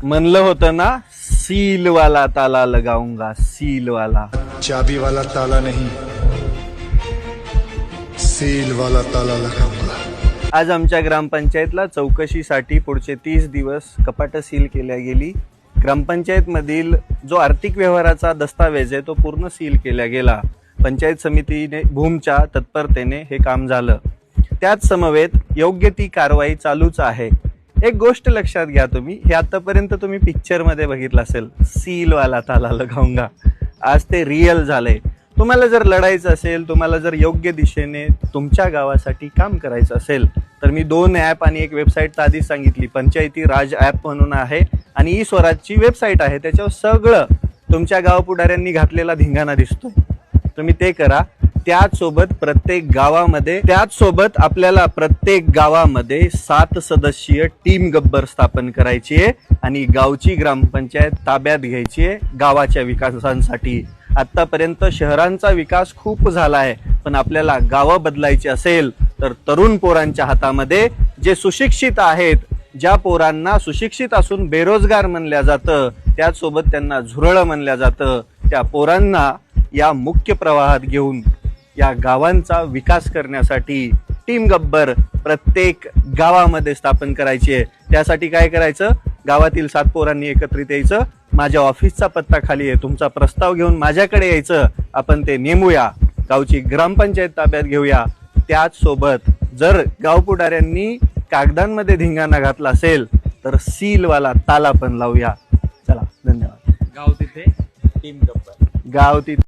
म्हणलं होतं ना, सील वाला ताला लगाऊंगा, सील वाला. चाबी वाला ताला नहीं, सील वाला ताला लगाऊंगा. आज आमच्या ग्रामपंचायतला चौकशीसाठी पुढचे 30 दिवस कपाटं सील केल्या गेली. ग्रामपंचायत मधील जो आर्थिक व्यवहाराचा दस्तावेज आहे तो पूर्ण सील केला गेला. पंचायत समितीने भूमच्या तत्परतेने हे काम झालं. त्याच समवेत योग्य ती कारवाई चालूच आहे. एक गोष्ट लक्षात घ्या, तुम्ही हे आतापर्यंत तुम्ही पिक्चर मध्ये बघितलं असेल, सील वाला ताला लगाऊंगा. आज ते रिअल झालंय. तुम्हाला जर लढायचं असेल, तुम्हाला जर योग्य दिशेने तुमच्या गावासाठी काम करायचं असेल, तर मी 2 ॲप आणि एक वेबसाईट तर आधीच सांगितली. पंचायती राज ॲप म्हणून आहे आणि ई स्वराजची वेबसाईट आहे. त्याच्यावर सगळं तुमच्या गाव पुढाऱ्यांनी घातलेला धिंगाणा दिसतोय. तुम्ही ते करा. त्याचसोबत आपल्याला प्रत्येक गावामध्ये 7 सदस्यीय टीम गब्बर स्थापन करायची आहे आणि गावची ग्रामपंचायत ताब्यात घ्यायची आहे गावाच्या विकासासाठी. आतापर्यंत शहरांचा विकास खूप झाला आहे, पण आपल्याला गावं बदलायची असेल तर तरुण पोरांच्या हातामध्ये, जे सुशिक्षित आहेत, ज्या पोरांना सुशिक्षित असून बेरोजगार म्हणल्या जातं, त्याचसोबत त्यांना झुरळं म्हणल्या जातं, त्या पोरांना या मुख्य प्रवाहात घेऊन या गावांचा विकास करण्यासाठी टीम गब्बर प्रत्येक गावामध्ये स्थापन करायची आहे. त्यासाठी काय करायचं, गावातील 7 पोरांनी एकत्रित यायचं. माझ्या ऑफिसचा पत्ता खाली आहे, तुमचा प्रस्ताव घेऊन माझ्याकडे यायचं. आपण ते नेमूया, गावची ग्रामपंचायत ताब्यात घेऊया. त्याचसोबत जर गाव पुढाऱ्यांनी कागदांमध्ये धिंगाणा घातला असेल तर सीलवाला ताला पण लावूया. चला, धन्यवाद. गाव तिथे टीम गब्बर. गाव तिथे